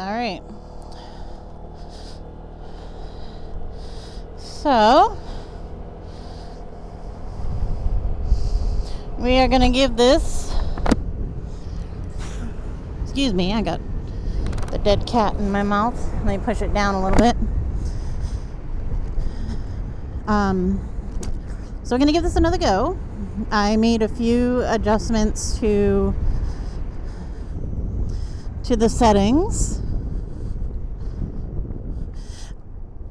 Alright. So, we are going to give this, excuse me, I got the dead cat in my mouth. Let me push it down a little bit. So we're going to give this another go. I made a few adjustments to the settings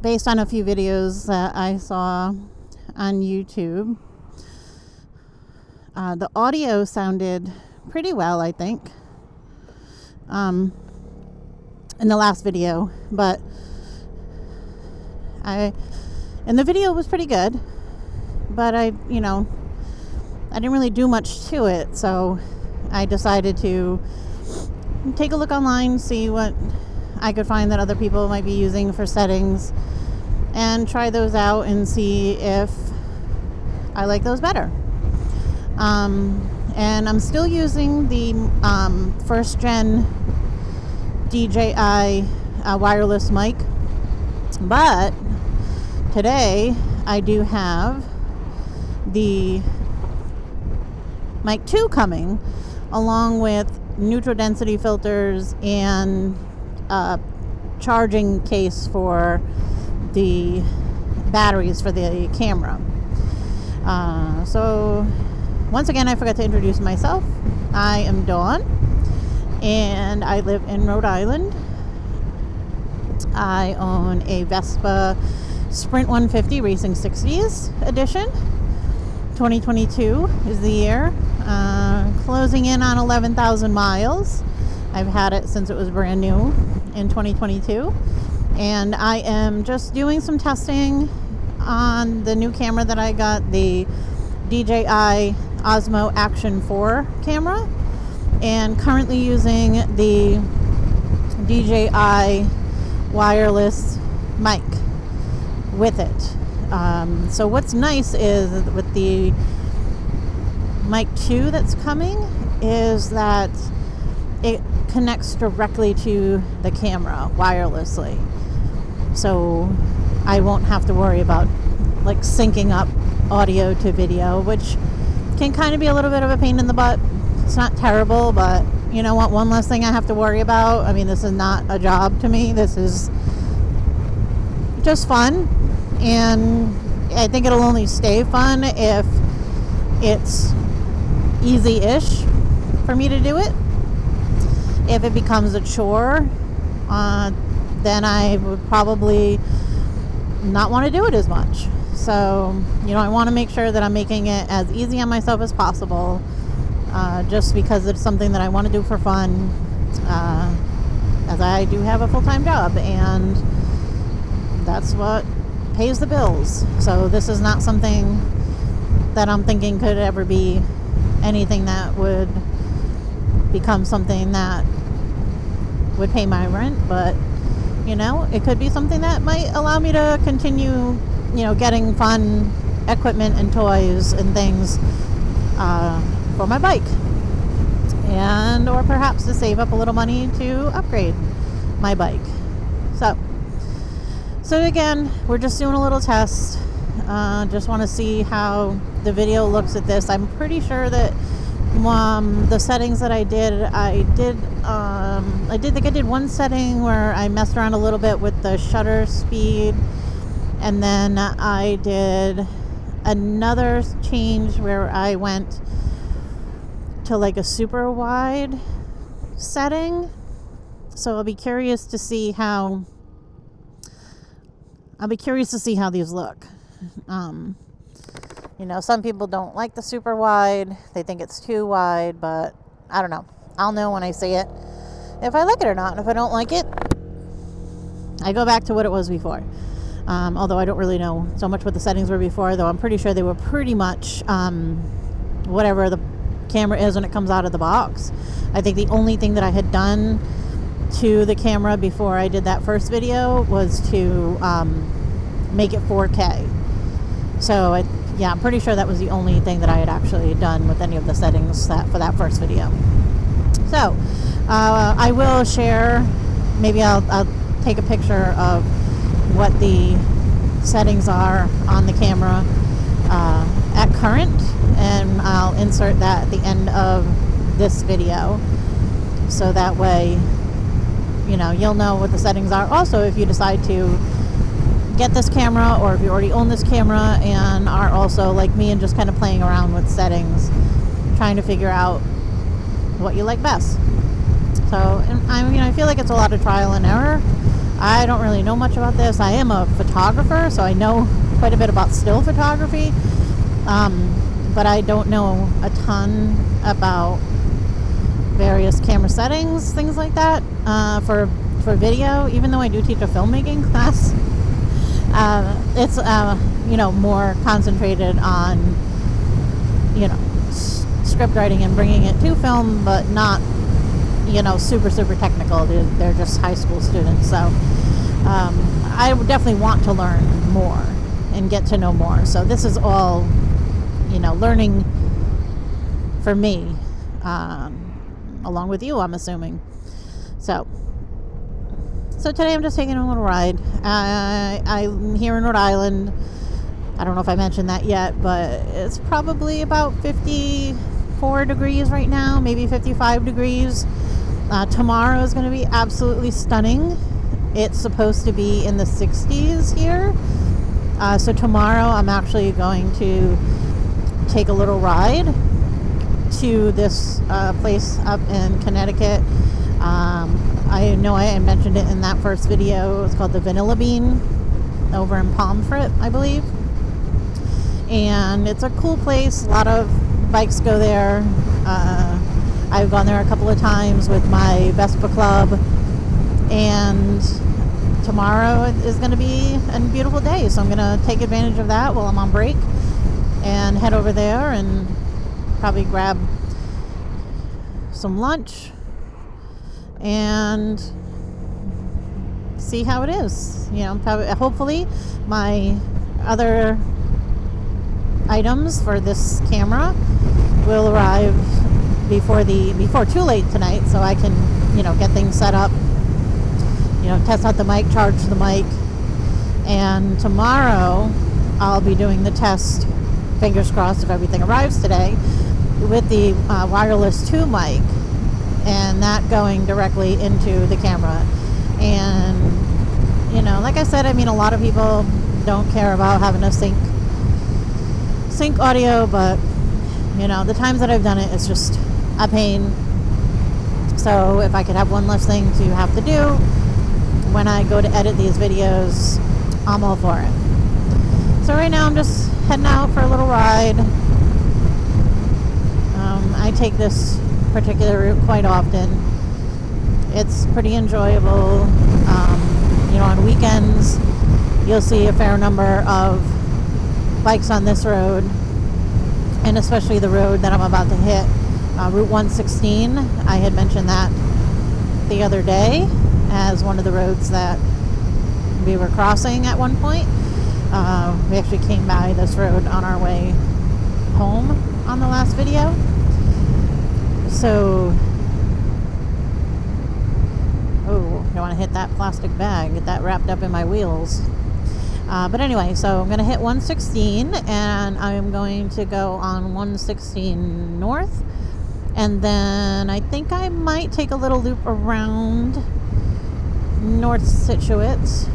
based on a few videos that I saw on YouTube. The audio sounded pretty well, I think, in the last video, but and the video was pretty good, but I didn't really do much to it, so I decided to take a look online, see what I could find that other people might be using for settings, and try those out and see if I like those better. And I'm still using the first gen DJI wireless mic, but today I do have the mic 2 coming, along with neutral density filters and a charging case for the batteries for the camera. So once again, I forgot to introduce myself. I am Dawn, and I live in Rhode Island. I own a Vespa Sprint 150 Racing 60s edition. 2022 is the year. Closing in on 11,000 miles. I've had it since it was brand new in 2022. And I am just doing some testing on the new camera that I got, the DJI Osmo Action 4 camera, and currently using the DJI wireless mic with it. So what's nice is with the mic 2 that's coming is that it connects directly to the camera wirelessly. So I won't have to worry about like syncing up audio to video, which can kind of be a little bit of a pain in the butt. It's not terrible, but you know what? One less thing I have to worry about. I mean, this is not a job to me. This is just fun. And I think it'll only stay fun if it's easy-ish for me to do it. If it becomes a chore, then I would probably not want to do it as much. So, I want to make sure that I'm making it as easy on myself as possible, just because it's something that I want to do for fun, as I do have a full-time job, and that's what pays the bills. So this is not something that I'm thinking could ever be anything that would become something that would pay my rent, but it could be something that might allow me to continue getting fun equipment and toys and things for my bike, and or perhaps to save up a little money to upgrade my bike. So again, we're just doing a little test. Just want to see how the video looks at this. I'm pretty sure that the settings that I think I did one setting where I messed around a little bit with the shutter speed, and then I did another change where I went to like a super wide setting. So I'll be curious to see how these look. Some people don't like the super wide. They think it's too wide, but I don't know. I'll know when I see it if I like it or not. And if I don't like it, I go back to what it was before. Although I don't really know so much what the settings were before, though I'm pretty sure they were pretty much whatever the camera is when it comes out of the box. I think the only thing that I had done to the camera before I did that first video was to make it 4K. So I'm pretty sure that was the only thing that I had actually done with any of the settings for that first video. So I will share maybe I'll take a picture of what the settings are on the camera at current, and I'll insert that at the end of this video, so that way, you know, you'll know what the settings are. Also, if you decide to get this camera, or if you already own this camera and are also like me and just kind of playing around with settings, trying to figure out what you like best. So, and I feel like it's a lot of trial and error. I don't really know much about this. I am a photographer, so I know quite a bit about still photography, but I don't know a ton about various camera settings, things like that, for video. Even though I do teach a filmmaking class, it's more concentrated on script writing and bringing it to film, but not super technical. They're just high school students, so I would definitely want to learn more and get to know more. So this is all learning for me, along with you, I'm assuming. So today I'm just taking a little ride. I'm here in Rhode Island. I don't know if I mentioned that yet, but it's probably about 54 degrees right now, maybe 55 degrees. Tomorrow is going to be absolutely stunning. It's supposed to be in the 60s here. So tomorrow I'm actually going to take a little ride to this place up in Connecticut. I know I mentioned it in that first video. It's called the Vanilla Bean over in Pomfret, I believe. And it's a cool place. A lot of bikes go there. I've gone there a couple of times with my Vespa club. And tomorrow is going to be a beautiful day. So I'm going to take advantage of that while I'm on break and head over there and probably grab some lunch and see how it is. Hopefully my other items for this camera will arrive before too late tonight, so I can get things set up, test out the mic, charge the mic, and tomorrow I'll be doing the test, fingers crossed if everything arrives today, with the wireless 2 mic, and that going directly into the camera. And like I said, a lot of people don't care about having a sync audio, but the times that I've done it, it's just a pain. So if I could have one less thing to have to do when I go to edit these videos, I'm all for it. So right now I'm just heading out for a little ride. I take this particular route quite often. It's pretty enjoyable. On weekends you'll see a fair number of bikes on this road, and especially the road that I'm about to hit, Route 116. I had mentioned that the other day as one of the roads that we were crossing at one point. We actually came by this road on our way home on the last video. So, I don't want to hit that plastic bag, get that wrapped up in my wheels. But anyway, so I'm going to hit 116, and I'm going to go on 116 north, and then I think I might take a little loop around North Scituate.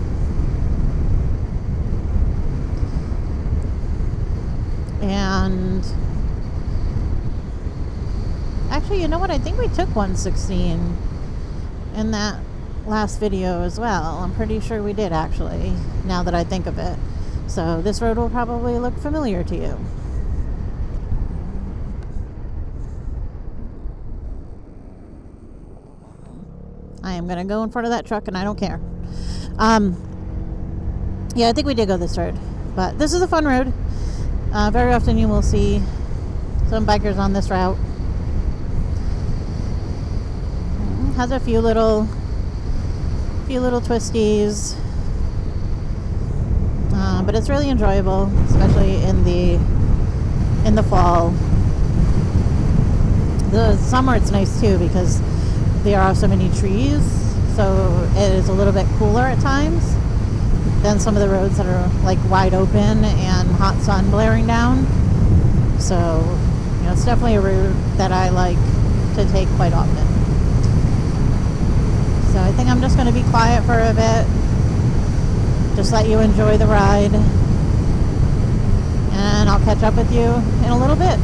And actually, you know what? I think we took 116 in that last video as well. I'm pretty sure we did, actually, now that I think of it. So this road will probably look familiar to you. I am going to go in front of that truck, and I don't care. Yeah, I think we did go this road. But this is a fun road. Very often you will see some bikers on this route. Has a few little twisties, but it's really enjoyable, especially in the fall. The summer it's nice too, because there are so many trees, so it is a little bit cooler at times than some of the roads that are like wide open and hot sun blaring down. So, you know, it's definitely a route that I like to take quite often. So I think I'm just going to be quiet for a bit, just let you enjoy the ride, and I'll catch up with you in a little bit.